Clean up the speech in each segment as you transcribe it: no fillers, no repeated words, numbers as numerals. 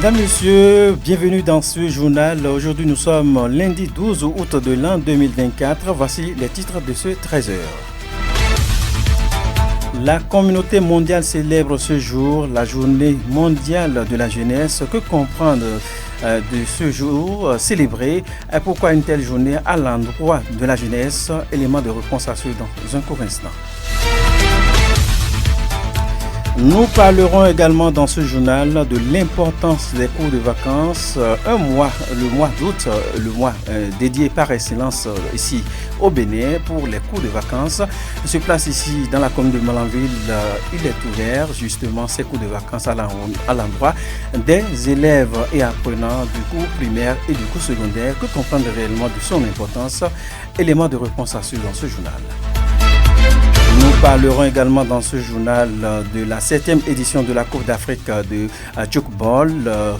Mesdames, Messieurs, bienvenue dans ce journal. Aujourd'hui, nous sommes lundi 12 août de l'an 2024. Voici les titres de ce 13h. La communauté mondiale célèbre ce jour la journée mondiale de la jeunesse. Que comprendre de ce jour célébré? Pourquoi une telle journée à l'endroit de la jeunesse? Élément de réponse à ce dans un court instant. Nous parlerons également dans ce journal de l'importance des cours de vacances. Le mois d'août, le mois dédié par excellence ici au Bénin pour les cours de vacances, se place ici dans la commune de Malanville. Il est ouvert justement ces cours de vacances à l'endroit des élèves et apprenants du cours primaire et du cours secondaire. Que comprendre réellement de son importance? Élément de réponse à ce dans ce journal. Nous parlerons également dans ce journal de la 7e édition de la Coupe d'Afrique de Tchoukball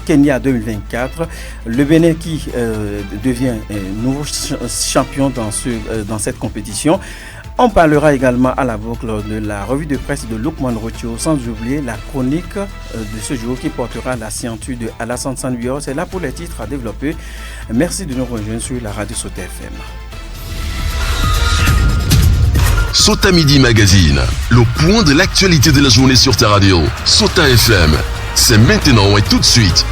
Kenya 2024. Le Bénin qui devient nouveau champion dans cette compétition. On parlera également à la boucle de la revue de presse de Lukman Rothio, sans oublier la chronique de ce jour qui portera la scienture de Alassane Sanuyao. C'est là pour les titres à développer. Merci de nous rejoindre sur la radio Sota FM. Sota Midi Magazine, le point de l'actualité de la journée sur ta radio. Sota FM, c'est maintenant et tout de suite.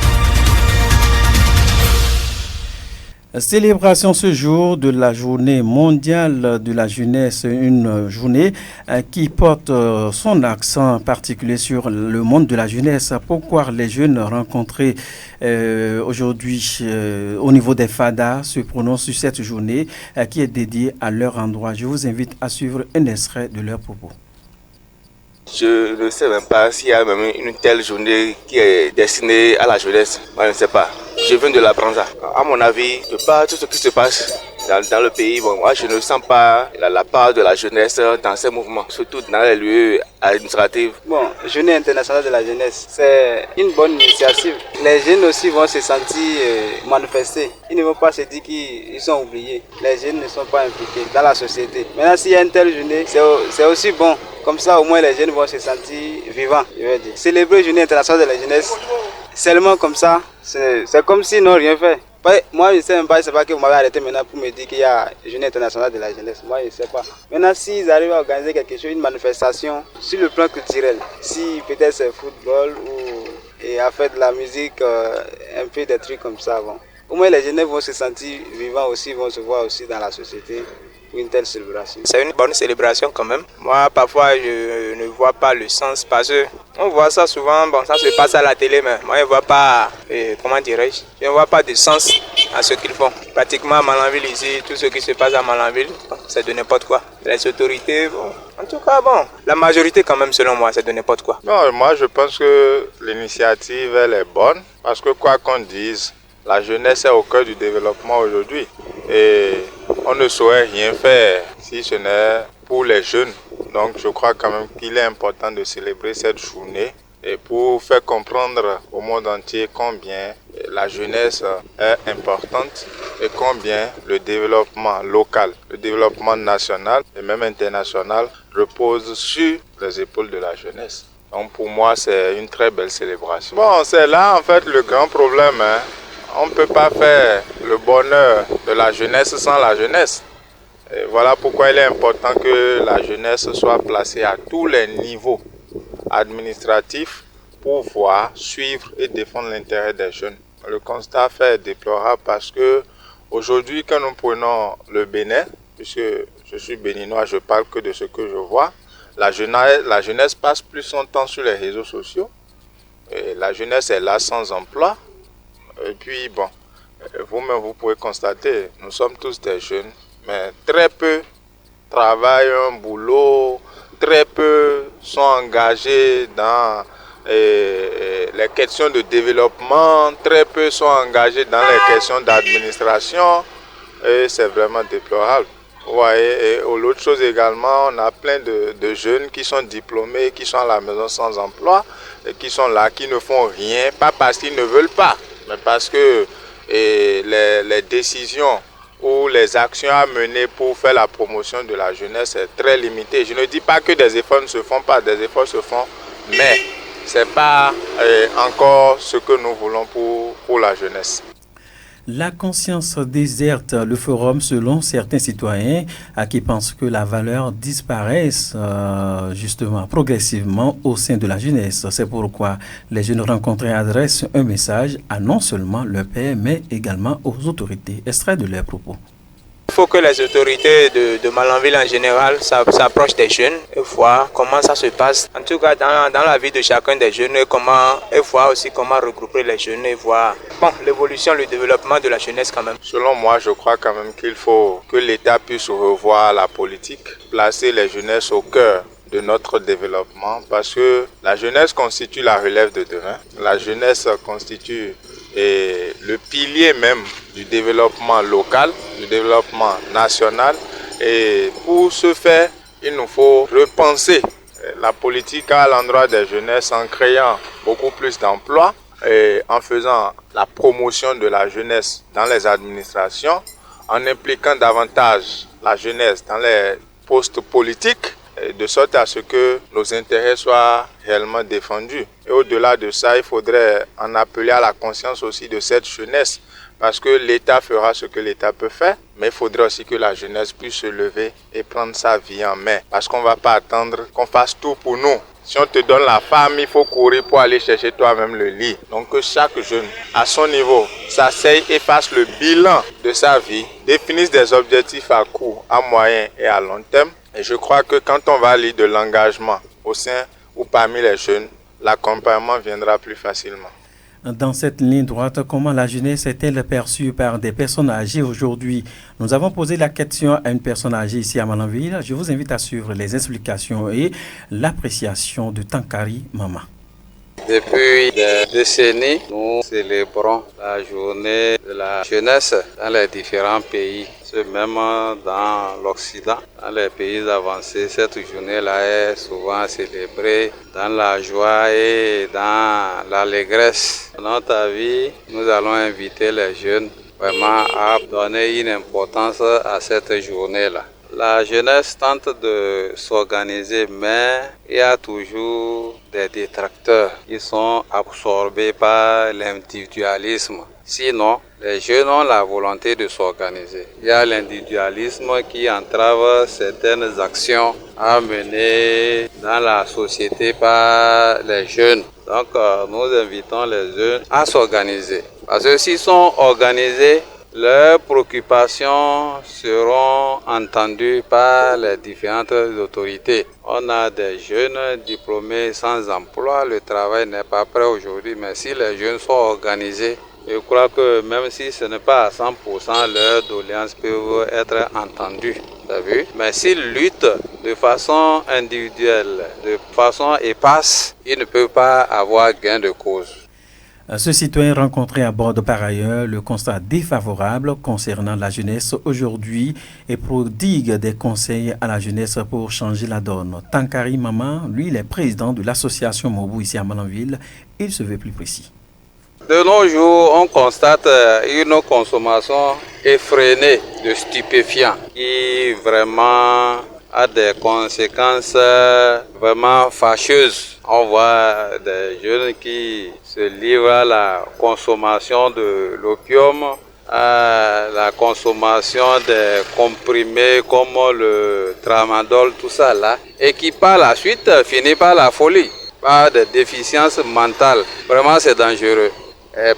Célébration ce jour de la journée mondiale de la jeunesse, une journée qui porte son accent particulier sur le monde de la jeunesse. Pourquoi les jeunes rencontrés aujourd'hui au niveau des FADA se prononcent sur cette journée qui est dédiée à leur endroit. Je vous invite à suivre un extrait de leurs propos. Je ne sais même pas s'il y a même une telle journée qui est destinée à la jeunesse. Moi, je ne sais pas. Je viens de la Branza. À mon avis, de par tout ce qui se passe dans le pays, moi, je ne sens pas la part de la jeunesse dans ces mouvements, surtout dans les lieux administratifs. Journée internationale de la jeunesse, c'est une bonne initiative. Les jeunes aussi vont se sentir manifester. Ils ne vont pas se dire qu'ils sont oubliés. Les jeunes ne sont pas impliqués dans la société. Maintenant, s'il y a une telle journée, c'est aussi bon. Comme ça, au moins, les jeunes vont se sentir vivants, je veux dire. Célébrer Journée internationale de la jeunesse, seulement comme ça, c'est comme s'ils n'ont rien fait. Moi, je ne sais même pas, je ne sais pas que vous m'avez arrêté maintenant pour me dire qu'il y a Journée internationale de la jeunesse. Moi, je ne sais pas. Maintenant, s'ils arrivent à organiser quelque chose, une manifestation sur le plan culturel, si peut-être c'est football et à faire de la musique, un peu des trucs comme ça, bon. Au moins, les jeunes vont se sentir vivants aussi, vont se voir aussi dans la société. Une telle célébration. C'est une bonne célébration quand même. Moi, parfois, je ne vois pas le sens parce qu'on voit ça souvent, ça se passe à la télé, mais moi, je ne vois pas, comment dirais-je, je ne vois pas de sens à ce qu'ils font. Pratiquement à Malanville ici, tout ce qui se passe à Malanville, c'est de n'importe quoi. Les autorités, en tout cas, la majorité quand même, selon moi, c'est de n'importe quoi. Non, moi, je pense que l'initiative, elle est bonne parce que quoi qu'on dise, la jeunesse est au cœur du développement aujourd'hui et on ne saurait rien faire si ce n'est pour les jeunes. Donc je crois quand même qu'il est important de célébrer cette journée et pour faire comprendre au monde entier combien la jeunesse est importante et combien le développement local, le développement national et même international repose sur les épaules de la jeunesse. Donc pour moi, c'est une très belle célébration. C'est là en fait le grand problème. On ne peut pas faire le bonheur de la jeunesse sans la jeunesse. Et voilà pourquoi il est important que la jeunesse soit placée à tous les niveaux administratifs pour pouvoir suivre et défendre l'intérêt des jeunes. Le constat fait est déplorable parce que aujourd'hui, quand nous prenons le Bénin, puisque je suis béninois, je parle que de ce que je vois, la jeunesse passe plus son temps sur les réseaux sociaux. Et la jeunesse est là sans emploi. Et puis, vous-même, vous pouvez constater, nous sommes tous des jeunes, mais très peu travaillent un boulot, très peu sont engagés dans les questions de développement, très peu sont engagés dans les questions d'administration, et c'est vraiment déplorable. Ouais, et l'autre chose également, on a plein de jeunes qui sont diplômés, qui sont à la maison sans emploi, et qui sont là, qui ne font rien, pas parce qu'ils ne veulent pas, mais parce que les décisions ou les actions à mener pour faire la promotion de la jeunesse est très limitée. Je ne dis pas que des efforts ne se font pas, des efforts se font, mais c'est pas encore ce que nous voulons pour la jeunesse. La conscience déserte le forum selon certains citoyens qui pensent que la valeur disparaisse justement progressivement au sein de la jeunesse. C'est pourquoi les jeunes rencontrés adressent un message à non seulement leur père mais également aux autorités. Extrait de leurs propos. Il faut que les autorités de Malanville en général s'approchent des jeunes et voir comment ça se passe. En tout cas, dans la vie de chacun des jeunes, et voir aussi comment regrouper les jeunes et voir l'évolution, le développement de la jeunesse quand même. Selon moi, je crois quand même qu'il faut que l'État puisse revoir la politique, placer les jeunesses au cœur de notre développement parce que la jeunesse constitue la relève de demain. La jeunesse constitue le pilier même du développement local, du développement national. Et pour ce faire, il nous faut repenser la politique à l'endroit des jeunesses en créant beaucoup plus d'emplois et en faisant la promotion de la jeunesse dans les administrations, en impliquant davantage la jeunesse dans les postes politiques, de sorte à ce que nos intérêts soient réellement défendus. Et au-delà de ça, il faudrait en appeler à la conscience aussi de cette jeunesse, parce que l'État fera ce que l'État peut faire, mais il faudrait aussi que la jeunesse puisse se lever et prendre sa vie en main, parce qu'on ne va pas attendre qu'on fasse tout pour nous. Si on te donne la femme, il faut courir pour aller chercher toi-même le lit. Donc que chaque jeune, à son niveau, s'asseye et fasse le bilan de sa vie, définisse des objectifs à court, à moyen et à long terme. Et je crois que quand on va lire de l'engagement au sein ou parmi les jeunes, l'accompagnement viendra plus facilement. Dans cette ligne droite, comment la jeunesse est-elle perçue par des personnes âgées aujourd'hui? Nous avons posé la question à une personne âgée ici à Malanville. Je vous invite à suivre les explications et l'appréciation de Tankari Mama. Depuis des décennies, nous célébrons la journée de la jeunesse dans les différents pays. Même dans l'Occident, dans les pays avancés, cette journée-là est souvent célébrée dans la joie et dans l'allégresse. Dans notre avis, nous allons inviter les jeunes vraiment à donner une importance à cette journée-là. La jeunesse tente de s'organiser, mais il y a toujours des détracteurs qui sont absorbés par l'individualisme. Sinon, les jeunes ont la volonté de s'organiser. Il y a l'individualisme qui entrave certaines actions à mener dans la société par les jeunes. Donc, nous invitons les jeunes à s'organiser. Parce que s'ils sont organisés, leurs préoccupations seront entendues par les différentes autorités. On a des jeunes diplômés sans emploi, le travail n'est pas prêt aujourd'hui, mais si les jeunes sont organisés, je crois que même si ce n'est pas à 100%, leurs doléances peuvent être entendues. Mais s'ils luttent de façon individuelle, de façon éparse, ils ne peuvent pas avoir gain de cause. Ce citoyen rencontré aborde par ailleurs le constat défavorable concernant la jeunesse aujourd'hui et prodigue des conseils à la jeunesse pour changer la donne. Tankari Mama, lui, il est président de l'association Mobu ici à Malanville. Il se veut plus précis. De nos jours, on constate une consommation effrénée de stupéfiants qui vraiment a des conséquences vraiment fâcheuses. On voit des jeunes qui se livrent à la consommation de l'opium, à la consommation des comprimés comme le tramadol, tout ça là, et qui par la suite finit par la folie, par des déficiences mentales. Vraiment, c'est dangereux.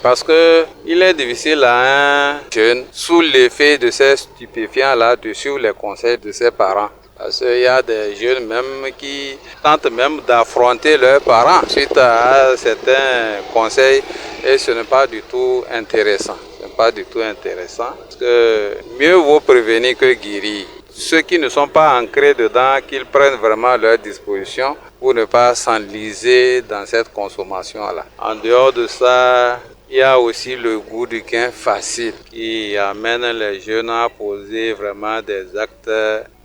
Parce que il est difficile à un jeune, sous l'effet de ces stupéfiants-là, de suivre les conseils de ses parents. Parce qu'il y a des jeunes même qui tentent même d'affronter leurs parents suite à certains conseils et ce n'est pas du tout intéressant. Ce n'est pas du tout intéressant parce que mieux vaut prévenir que guérir. Ceux qui ne sont pas ancrés dedans, qu'ils prennent vraiment leurs dispositions pour ne pas s'enliser dans cette consommation-là. En dehors de ça, il y a aussi le goût du gain facile qui amène les jeunes à poser vraiment des actes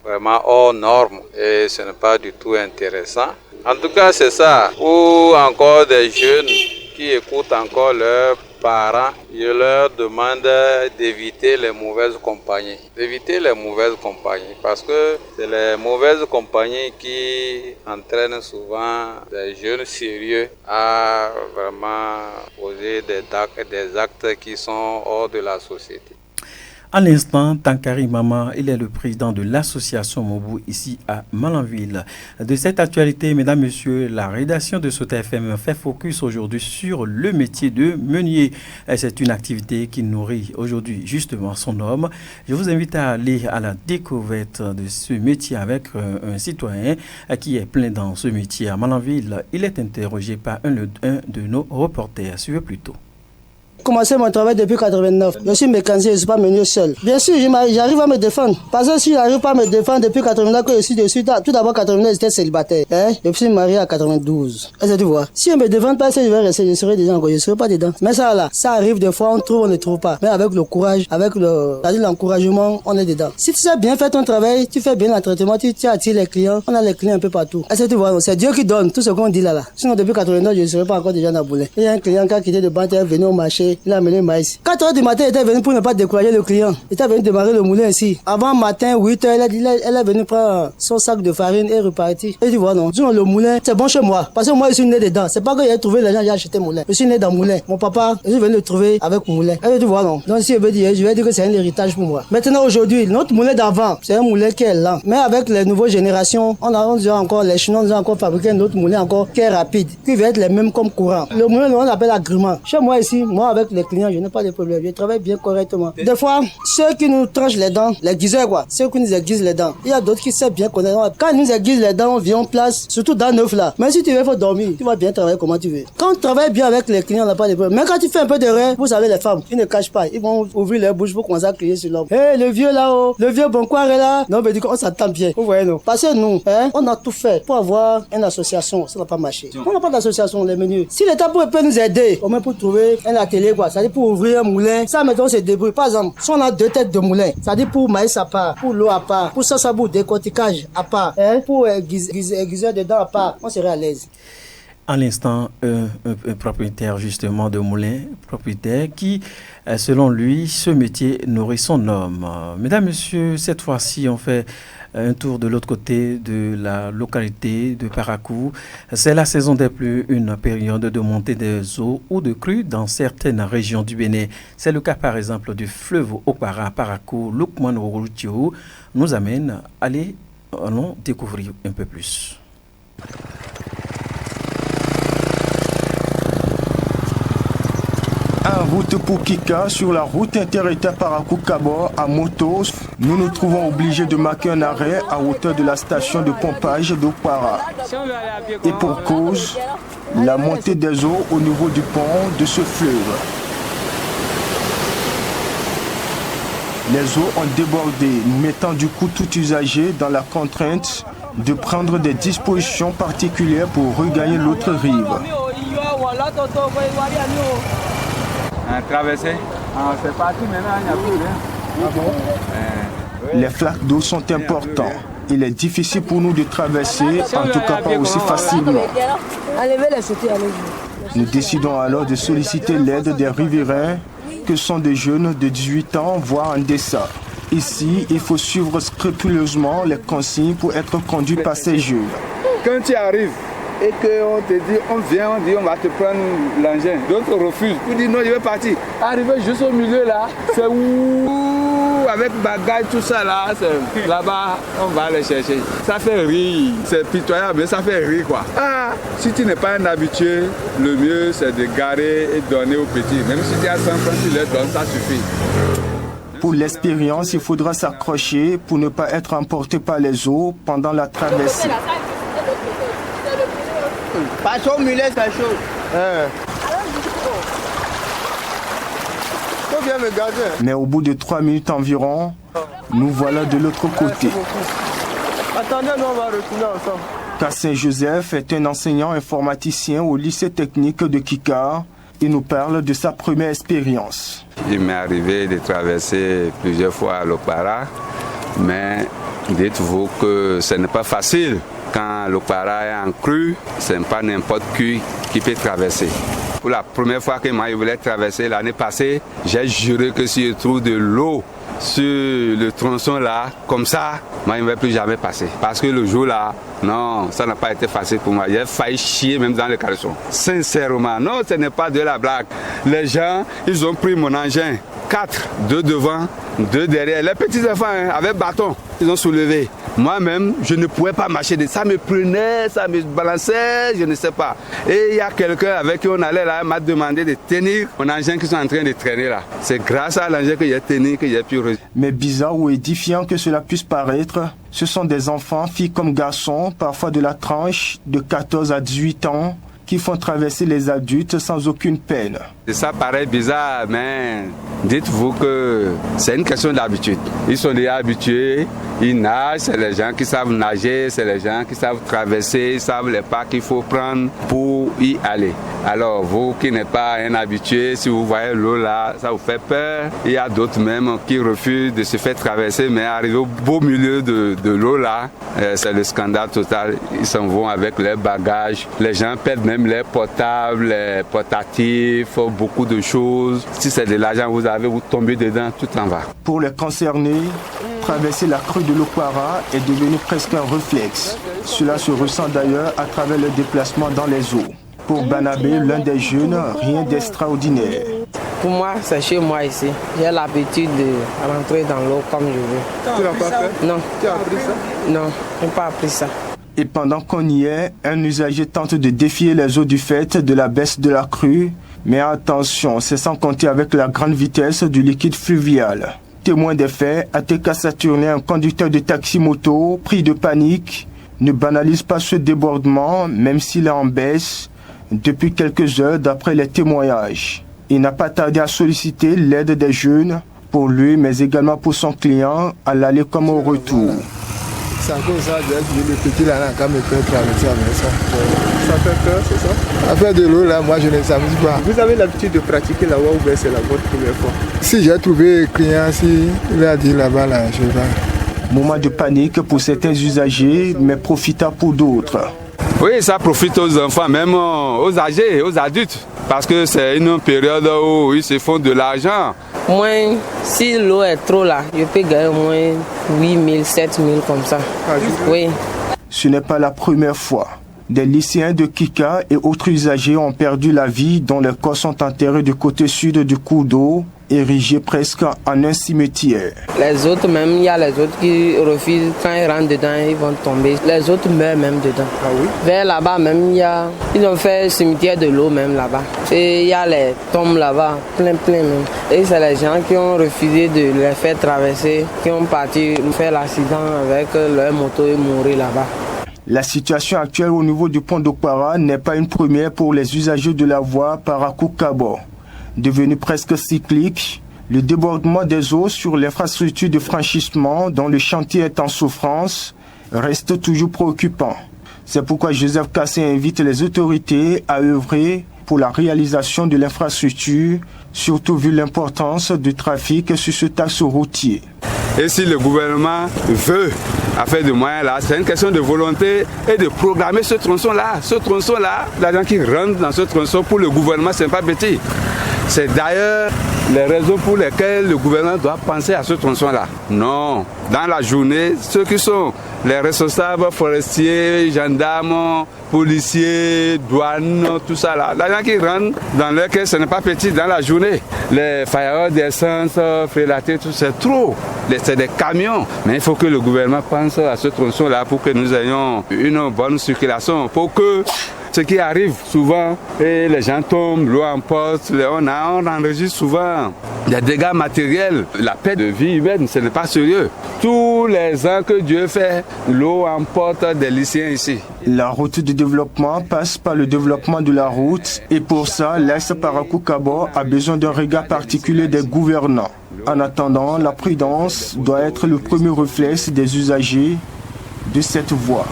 vraiment hors normes et ce n'est pas du tout intéressant. En tout cas, c'est ça. Ou encore des jeunes qui écoutent encore leurs parents, je leur demande d'éviter les mauvaises compagnies. D'éviter les mauvaises compagnies parce que c'est les mauvaises compagnies qui entraînent souvent des jeunes sérieux à vraiment poser des actes qui sont hors de la société. À l'instant, Tankari Mama, il est le président de l'association Mobu ici à Malanville. De cette actualité, mesdames, messieurs, la rédaction de Sota FM fait focus aujourd'hui sur le métier de meunier. C'est une activité qui nourrit aujourd'hui justement son homme. Je vous invite à aller à la découverte de ce métier avec un citoyen qui est plein dans ce métier à Malanville. Il est interrogé par un de nos reporters. Suivez plutôt. J'ai commencé mon travail depuis 89. Je suis mécanicien, je ne suis pas meunier seul. Bien sûr, j'arrive à me défendre. Parce que si je n'arrive pas à me défendre depuis 89, que je suis dessus, tout d'abord 89, j'étais célibataire. Je suis marié à 92. Est-ce que tu vois? Si je ne me défends pas, je vais rester, je serai dedans encore, je ne serai pas dedans. Mais ça là, ça arrive des fois, on trouve, on ne trouve pas. Mais avec le courage, avec l'encouragement, on est dedans. Si tu sais bien faire ton travail, tu fais bien le traitement, tu attires les clients, on a les clients un peu partout. Est-ce que tu vois? C'est Dieu qui donne tout ce qu'on dit là. Sinon, depuis 89, je ne serai pas encore déjà dans le boulet. Il y a un client qui a quitté de banque, il est venu au marché. Il a amené le maïs. 4 heures du matin, il était venu pour ne pas décourager le client. Il était venu démarrer le moulin ici. Avant matin, 8 heures, elle est venue prendre son sac de farine et repartir. Et tu vois, non. Sinon, le moulin, c'est bon chez moi. Parce que moi, je suis né dedans. C'est pas que j'ai trouvé l'argent, j'ai acheté le moulin. Je suis né dans le moulin. Mon papa, je suis venu le trouver avec le moulin. Et tu vois, non. Donc, si je vais dire que c'est un héritage pour moi. Maintenant, aujourd'hui, notre moulin d'avant, c'est un moulin qui est lent. Mais avec les nouvelles générations, on a encore, les Chinois ont encore fabriqué un autre moulin encore qui est rapide, qui va être les mêmes comme courant. Le moulin, on l'appelle agrément. Chez moi ici, moi, avec les clients, je n'ai pas de problème. Je travaille bien correctement. Des fois, ceux qui nous tranchent les dents, les guiseurs quoi, ceux qui nous aiguisent les dents, il y a d'autres qui savent bien connaître. Quand ils nous aiguisent les dents, on vient en place, surtout dans neuf là. Mais si tu veux, il faut dormir. Tu vas bien travailler comment tu veux. Quand on travaille bien avec les clients, on n'a pas de problème. Mais quand tu fais un peu d'erreur, vous savez, les femmes, ils ne cachent pas. Ils vont ouvrir leur bouche pour commencer à crier sur l'homme. Hé, le vieux là-haut, le vieux boncoir est là. Non, mais du coup, on s'entend bien. Vous voyez, non. Parce que nous, on a tout fait pour avoir une association. Ça n'a pas marché. On n'a pas d'association, les menus. Si l'État peut nous aider, au moins pour trouver un atelier, quoi, ça dit pour ouvrir un moulin, ça, mettons, on se débrouille. Par exemple, si on a 2 têtes de moulin, ça dit pour maïs à part, pour l'eau à part, pour sabou, décortiquage à part, pour aiguiseur de dents à part, on serait à l'aise. À l'instant, un propriétaire justement de moulin, propriétaire qui, selon lui, ce métier nourrit son homme. Mesdames, messieurs, cette fois-ci, on fait un tour de l'autre côté de la localité de Parakou. C'est la saison des pluies, une période de montée des eaux ou de crues dans certaines régions du Bénin. C'est le cas par exemple du fleuve Okpara, Parakou. Lukman Rouroutio nous amène à allons découvrir un peu plus. En route pour Kika, sur la route inter-État Parakou-Kabor à moto, nous nous trouvons obligés de marquer un arrêt à hauteur de la station de pompage d'Okpara. Et pour cause, la montée des eaux au niveau du pont de ce fleuve. Les eaux ont débordé, mettant du coup tout usager dans la contrainte de prendre des dispositions particulières pour regagner l'autre rive. Traverser. C'est parti maintenant, il n'y a plus rien. Les flaques d'eau sont importants. Il est difficile pour nous de traverser, en tout cas pas aussi facilement. Nous décidons alors de solliciter l'aide des riverains, que sont des jeunes de 18 ans, voire en deçà. Ici, il faut suivre scrupuleusement les consignes pour être conduit par ces jeunes. Quand tu arrives, et qu'on te dit, on vient, on dit, on va te prendre l'engin. D'autres refusent. Vous dites, non, je vais partir. Arrivé juste au milieu là, c'est où, avec bagage, tout ça là, c'est là-bas, on va aller chercher. Ça fait rire. C'est pitoyable, mais ça fait rire quoi. Ah, si tu n'es pas un habitué, le mieux c'est de garer et donner aux petits. Même si tu as 100 francs, tu les donnes, ça suffit. Pour l'expérience, il faudra s'accrocher pour ne pas être emporté par les eaux pendant la traversée. Pas chaud, mulet, c'est chaud. Faut bien me garder. Mais au bout de 3 minutes environ, nous voilà de l'autre côté. Attendez, nous on va retourner ensemble. Kassin Joseph est un enseignant informaticien au lycée technique de Kika. Il nous parle de sa première expérience. Il m'est arrivé de traverser plusieurs fois à l'Okpara, mais dites-vous que ce n'est pas facile. Quand l'Okpara est en crue, ce n'est pas n'importe qui peut traverser. Pour la première fois que moi je voulais traverser l'année passée, j'ai juré que si je trouve de l'eau sur le tronçon là, comme ça, moi je ne vais plus jamais passer. Parce que le jour là, non, ça n'a pas été facile pour moi. J'ai failli chier même dans le caleçon. Sincèrement, non, ce n'est pas de la blague. Les gens, ils ont pris mon engin. 4, 2 devant, 2 derrière. Les petits enfants avec bâton, ils ont soulevé. Moi-même, je ne pouvais pas marcher. Ça me prenait, ça me balançait, je ne sais pas. Et il y a quelqu'un avec qui on allait là, m'a demandé de tenir mon engin qui sont en train de traîner là. C'est grâce à l'engin que j'ai tenu que j'ai pu réussir. Mais bizarre ou édifiant que cela puisse paraître, ce sont des enfants, filles comme garçons, parfois de la tranche de 14 à 18 ans, qui font traverser les adultes sans aucune peine. Ça paraît bizarre, mais dites-vous que c'est une question d'habitude. Ils sont déjà habitués, ils nagent, c'est les gens qui savent nager, c'est les gens qui savent traverser, ils savent les pas qu'il faut prendre pour y aller. Alors vous qui n'êtes pas un habitué, si vous voyez l'eau là, ça vous fait peur. Il y a d'autres même qui refusent de se faire traverser, mais arriver au beau milieu de l'eau là, c'est le scandale total. Ils s'en vont avec leurs bagages. Les gens perdent même les portables, les portatifs, beaucoup de choses. Si c'est de l'argent vous avez, vous tombez dedans, tout en va. Pour les concernés, traverser la crue de l'Okwara est devenu presque un réflexe. Cela se ressent d'ailleurs à travers le déplacement dans les eaux. Pour Banabé, l'un des jeunes, rien d'extraordinaire. Pour moi, c'est chez moi ici. J'ai l'habitude de rentrer dans l'eau comme je veux. Tu n'as pas fait? Non. Tu as appris ça? Non, je n'ai pas appris ça. Et pendant qu'on y est, un usager tente de défier les eaux du fait de la baisse de la crue. Mais attention, c'est sans compter avec la grande vitesse du liquide fluvial. Témoin des faits, Ateka Saturnin, un conducteur de taxi-moto, pris de panique, ne banalise pas ce débordement, même s'il est en baisse, depuis quelques heures d'après les témoignages. Il n'a pas tardé à solliciter l'aide des jeunes, pour lui, mais également pour son client, à l'aller comme au retour. C'est à cause de ça, le petit là, quand me fait traverser avec ça. Ça fait peur, c'est ça? À faire de l'eau là, moi je ne s'amuse pas. Vous avez l'habitude de pratiquer là-bas ou bien c'est la votre première fois? Si j'ai trouvé un client, si il a dit là-bas, là, je vais. Moment de panique pour certains usagers, mais profitable pour d'autres. Oui, ça profite aux enfants, même aux âgés, aux adultes. Parce que c'est une période où ils se font de l'argent. Moi, si l'eau est trop là, je peux gagner au moins 8 000, 7 000 comme ça. Oui. Ce n'est pas la première fois. Des lycéens de Kika et autres usagers ont perdu la vie dont les corps sont enterrés du côté sud du cours d'eau, érigé presque en un cimetière. Les autres même, il y a les autres qui refusent, quand ils rentrent dedans, ils vont tomber. Les autres meurent même dedans. Ah oui? Vers là-bas même, ils ont fait le cimetière de l'eau même là-bas. Et il y a les tombes là-bas, plein même. Et c'est les gens qui ont refusé de les faire traverser, qui ont parti faire l'accident avec leur moto et mourir là-bas. La situation actuelle au niveau du pont d'Okwara n'est pas une première pour les usagers de la voie Parakou-Kabo. Devenu presque cyclique, le débordement des eaux sur l'infrastructure de franchissement dont le chantier est en souffrance reste toujours préoccupant. C'est pourquoi Joseph Kassé invite les autorités à œuvrer pour la réalisation de l'infrastructure, surtout vu l'importance du trafic sur ce axe routier. Et si le gouvernement veut faire de moyens là, c'est une question de volonté et de programmer ce tronçon-là. Ce tronçon-là, l'argent qui rentre dans ce tronçon pour le gouvernement, ce n'est pas petit. C'est d'ailleurs les raisons pour lesquelles le gouvernement doit penser à ce tronçon-là. Non, dans la journée, ceux qui sont les responsables forestiers, gendarmes, policiers, douanes, tout ça là, l'argent qui rentre dans leur caisse, ce n'est pas petit dans la journée. Les faillards d'essence, frélatés, tout c'est trop. C'est des camions. Mais il faut que le gouvernement pense à ce tronçon-là pour que nous ayons une bonne circulation, pour que ce qui arrive souvent, et les gens tombent, l'eau emporte, on enregistre souvent des dégâts matériels. La perte de vie humaine, ce n'est pas sérieux. Tous les ans que Dieu fait, l'eau emporte des lycéens ici. La route du développement passe par le développement de la route et pour ça, l'Est Parakou-Kabo a besoin d'un regard particulier des gouvernants. En attendant, la prudence doit être le premier réflexe des usagers de cette voie.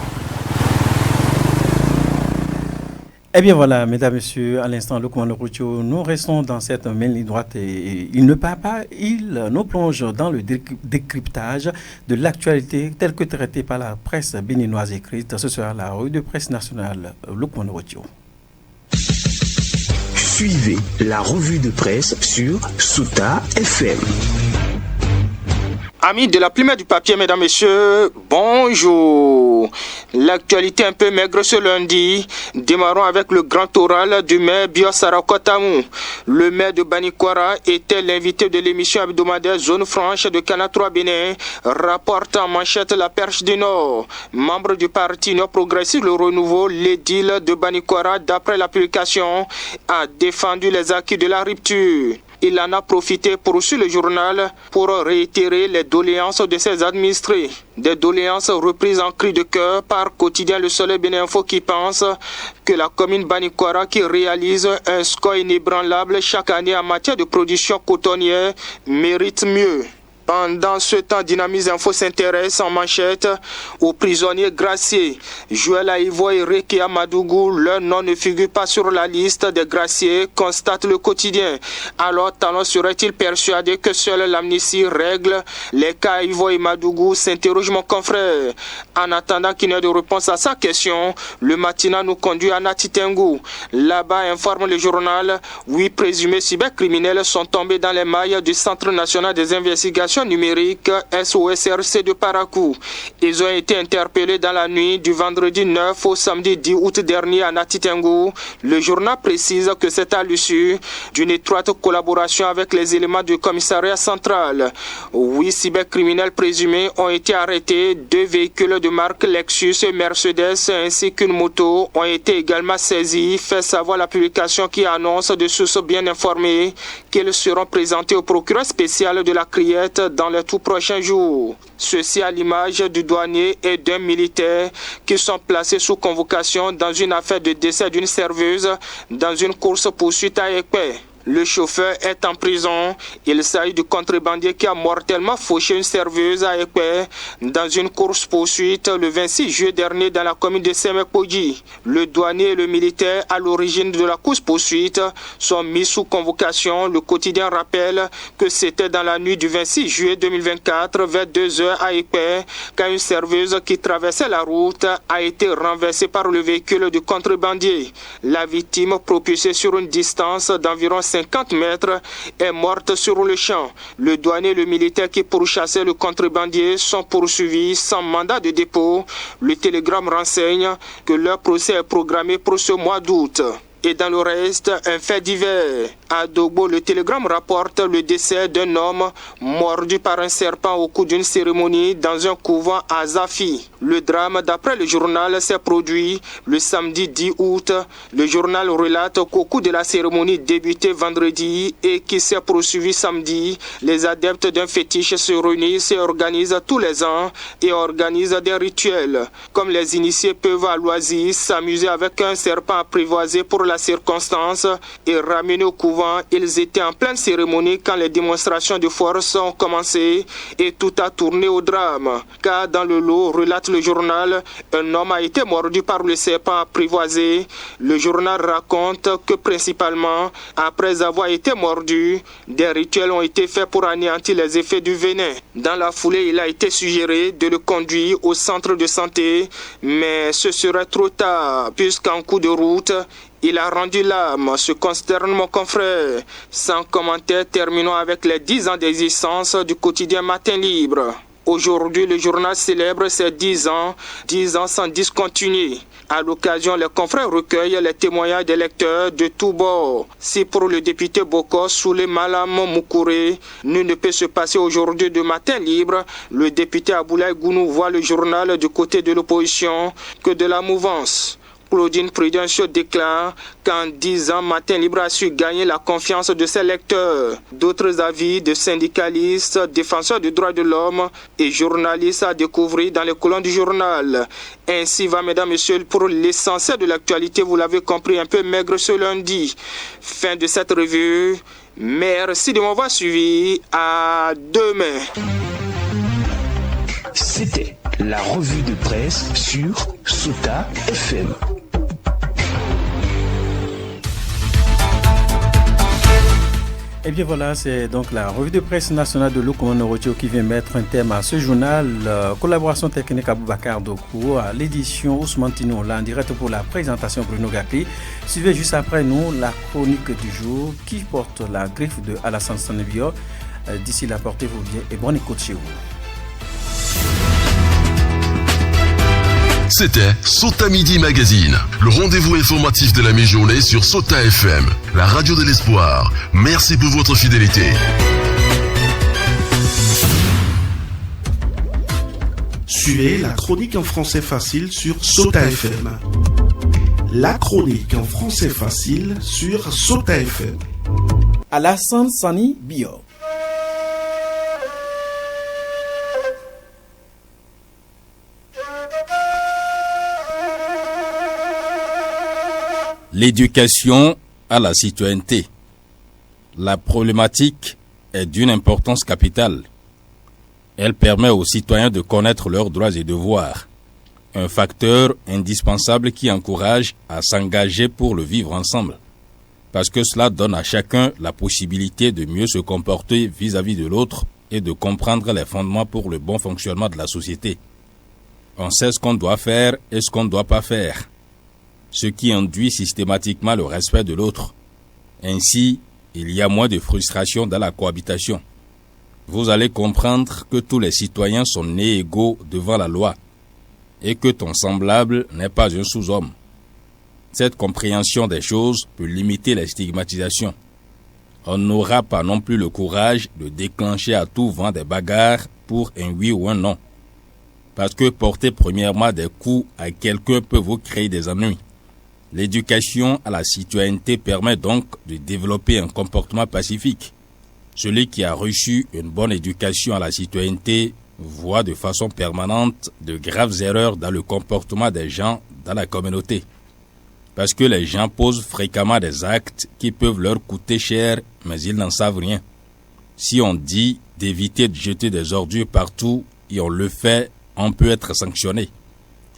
Eh bien voilà, mesdames, messieurs, à l'instant, le commandant Routio, nous restons dans cette même ligne droite et il ne part pas, il nous plonge dans le décryptage de l'actualité telle que traitée par la presse béninoise écrite. Ce sera la revue de presse nationale, le commandant Routio. Suivez la revue de presse sur Sota FM. Amis de la Plume du Papier, mesdames, messieurs, bonjour. L'actualité un peu maigre ce lundi. Démarrons avec le grand oral du maire Biosara Kotamou. Le maire de Banikwara était l'invité de l'émission hebdomadaire Zone Franche de Canal 3 Bénin, rapporte en manchette la Perche du Nord. Membre du parti Nord Progressif Le Renouveau, l'édile de Banikwara, d'après la publication, a défendu les acquis de la rupture. Il en a profité pour suivre le journal pour réitérer les doléances de ses administrés. Des doléances reprises en cri de cœur par quotidien Le Soleil Bénin Info qui pense que la commune Banikwara, qui réalise un score inébranlable chaque année en matière de production cotonnière, mérite mieux. Pendant ce temps, Dynamise Info s'intéresse en manchette aux prisonniers graciés. Joël Aïvo et Rekia Madougou, leur nom ne figure pas sur la liste des graciés, constate le quotidien. Alors, Talon serait-il persuadé que seule l'amnistie règle les cas Aïvo et Madougou, s'interroge mon confrère. En attendant qu'il n'ait de réponse à sa question, le matinat nous conduit à Natitengu. Là-bas, informe le journal, 8 présumés cybercriminels sont tombés dans les mailles du Centre national des investigations numérique SOSRC de Parakou. Ils ont été interpellés dans la nuit du vendredi 9 au samedi 10 août dernier à Natitengu. Le journal précise que c'est à l'issue d'une étroite collaboration avec les éléments du commissariat central. 8 cybercriminels présumés ont été arrêtés. 2 véhicules de marque Lexus et Mercedes ainsi qu'une moto ont été également saisis, fait savoir la publication qui annonce de sources bien informées qu'ils seront présentés au procureur spécial de la Criette dans les tout prochains jours. Ceci à l'image du douanier et d'un militaire qui sont placés sous convocation dans une affaire de décès d'une serveuse dans une course-poursuite à Ekpe. Le chauffeur est en prison. Il s'agit du contrebandier qui a mortellement fauché une serveuse à Ekpe dans une course-poursuite le 26 juillet dernier dans la commune de Semekpoji. Le douanier et le militaire à l'origine de la course-poursuite sont mis sous convocation. Le quotidien rappelle que c'était dans la nuit du 26 juillet 2024 vers 2h à Ekpe quand une serveuse qui traversait la route a été renversée par le véhicule du contrebandier. La victime, propulsée sur une distance d'environ 50 mètres, est morte sur le champ. Le douanier et le militaire qui pourchassait le contrebandier sont poursuivis sans mandat de dépôt. Le télégramme renseigne que leur procès est programmé pour ce mois d'août. Et dans le reste, un fait divers. À Dogbo, le télégramme rapporte le décès d'un homme mordu par un serpent au cours d'une cérémonie dans un couvent à Zafi. Le drame, d'après le journal, s'est produit le samedi 10 août. Le journal relate qu'au cours de la cérémonie débutée vendredi et qui s'est poursuivie samedi, les adeptes d'un fétiche se réunissent et organisent tous les ans et organisent des rituels. Comme les initiés peuvent à loisir s'amuser avec un serpent apprivoisé pour la circonstance et ramenés au couvent, ils étaient en pleine cérémonie quand les démonstrations de force ont commencé et tout a tourné au drame. Car dans le lot, relate le journal, un homme a été mordu par le serpent apprivoisé. Le journal raconte que principalement, après avoir été mordu, des rituels ont été faits pour anéantir les effets du venin. Dans la foulée, il a été suggéré de le conduire au centre de santé, mais ce serait trop tard puisqu'en cours de route, il a rendu l'âme, se consterne mon confrère. Sans commentaire, terminons avec les 10 ans d'existence du quotidien Matin Libre. Aujourd'hui, le journal célèbre ses 10 ans sans discontinuer. À l'occasion, les confrères recueillent les témoignages des lecteurs de tous bords. Si pour le député Boko Soulé Malam Moukouré, nul ne peut se passer aujourd'hui de Matin Libre, le député Aboulaye Gounou voit le journal du côté de l'opposition que de la mouvance. Claudine Prudentiaux déclare qu'en 10 ans, Matin Libre a su gagner la confiance de ses lecteurs. D'autres avis de syndicalistes, défenseurs des droits de l'homme et journalistes à découvrir dans les colonnes du journal. Ainsi va, mesdames et messieurs, pour l'essentiel de l'actualité, vous l'avez compris, un peu maigre ce lundi. Fin de cette revue. Merci de m'avoir suivi. À demain. C'était la revue de presse sur Sota FM. Et bien voilà, c'est donc la revue de presse nationale de Lukumon Orocho qui vient mettre un thème à ce journal. Collaboration technique Aboubakar Dokou, à l'édition Ousmane Tino, là en direct pour la présentation Bruno Gakli. Suivez juste après nous la chronique du jour qui porte la griffe de Alassane Sanebio. D'ici là, portez-vous bien et bonne écoute chez vous. C'était Sota Midi Magazine, le rendez-vous informatif de la mi-journée sur Sota FM, la radio de l'espoir. Merci pour votre fidélité. Suivez la chronique en français facile sur Sota FM. La chronique en français facile sur Sota FM. Alassane Sanebio. L'éducation à la citoyenneté. La problématique est d'une importance capitale. Elle permet aux citoyens de connaître leurs droits et devoirs, un facteur indispensable qui encourage à s'engager pour le vivre ensemble, parce que cela donne à chacun la possibilité de mieux se comporter vis-à-vis de l'autre et de comprendre les fondements pour le bon fonctionnement de la société. On sait ce qu'on doit faire et ce qu'on ne doit pas faire, ce qui induit systématiquement le respect de l'autre. Ainsi, il y a moins de frustration dans la cohabitation. Vous allez comprendre que tous les citoyens sont nés égaux devant la loi et que ton semblable n'est pas un sous-homme. Cette compréhension des choses peut limiter les stigmatisations. On n'aura pas non plus le courage de déclencher à tout vent des bagarres pour un oui ou un non. Parce que porter premièrement des coups à quelqu'un peut vous créer des ennuis. L'éducation à la citoyenneté permet donc de développer un comportement pacifique. Celui qui a reçu une bonne éducation à la citoyenneté voit de façon permanente de graves erreurs dans le comportement des gens dans la communauté. Parce que les gens posent fréquemment des actes qui peuvent leur coûter cher, mais ils n'en savent rien. Si on dit d'éviter de jeter des ordures partout et on le fait, on peut être sanctionné.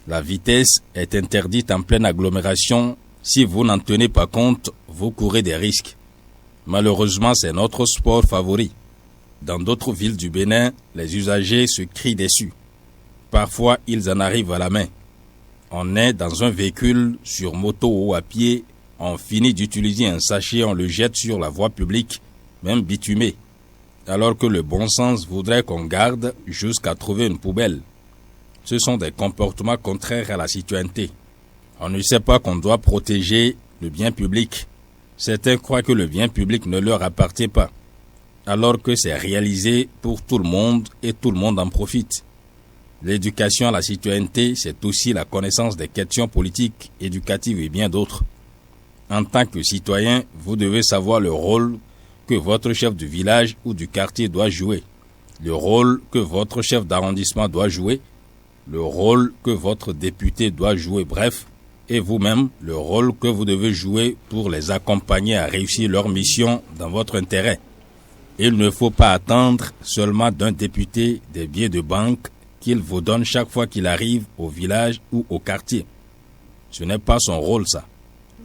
La vitesse est interdite en pleine agglomération. Si vous n'en tenez pas compte, vous courez des risques. Malheureusement, c'est notre sport favori. Dans d'autres villes du Bénin, les usagers se crient déçus. Parfois, ils en arrivent à la main. On est dans un véhicule, sur moto ou à pied, on finit d'utiliser un sachet, on le jette sur la voie publique, même bitumé. Alors que le bon sens voudrait qu'on garde jusqu'à trouver une poubelle. Ce sont des comportements contraires à la citoyenneté. On ne sait pas qu'on doit protéger le bien public. Certains croient que le bien public ne leur appartient pas, alors que c'est réalisé pour tout le monde et tout le monde en profite. L'éducation à la citoyenneté, c'est aussi la connaissance des questions politiques, éducatives et bien d'autres. En tant que citoyen, vous devez savoir le rôle que votre chef du village ou du quartier doit jouer, le rôle que votre chef d'arrondissement doit jouer, le rôle que votre député doit jouer, bref, et vous-même, le rôle que vous devez jouer pour les accompagner à réussir leur mission dans votre intérêt. Il ne faut pas attendre seulement d'un député des billets de banque qu'il vous donne chaque fois qu'il arrive au village ou au quartier. Ce n'est pas son rôle, ça.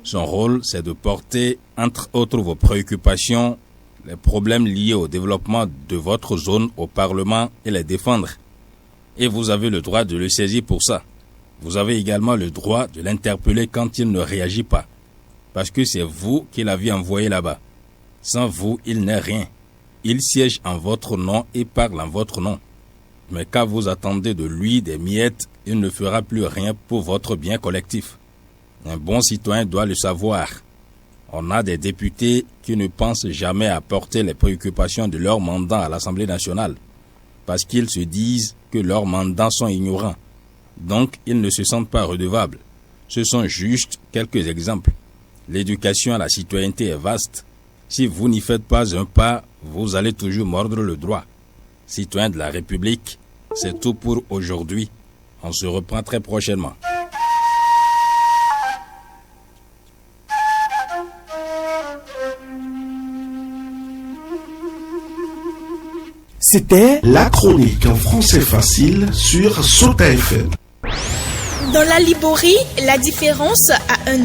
Son rôle, c'est de porter, entre autres vos préoccupations, les problèmes liés au développement de votre zone au Parlement et les défendre. Et vous avez le droit de le saisir pour ça. Vous avez également le droit de l'interpeller quand il ne réagit pas. Parce que c'est vous qui l'avez envoyé là-bas. Sans vous, il n'est rien. Il siège en votre nom et parle en votre nom. Mais quand vous attendez de lui des miettes, il ne fera plus rien pour votre bien collectif. Un bon citoyen doit le savoir. On a des députés qui ne pensent jamais à porter les préoccupations de leur mandat à l'Assemblée nationale, parce qu'ils se disent que leurs mandats sont ignorants. Donc, ils ne se sentent pas redevables. Ce sont juste quelques exemples. L'éducation à la citoyenneté est vaste. Si vous n'y faites pas un pas, vous allez toujours mordre le doigt. Citoyens de la République, c'est tout pour aujourd'hui. On se reprend très prochainement. C'était la chronique en français facile sur Sota FM. Dans la Liborie, la différence a un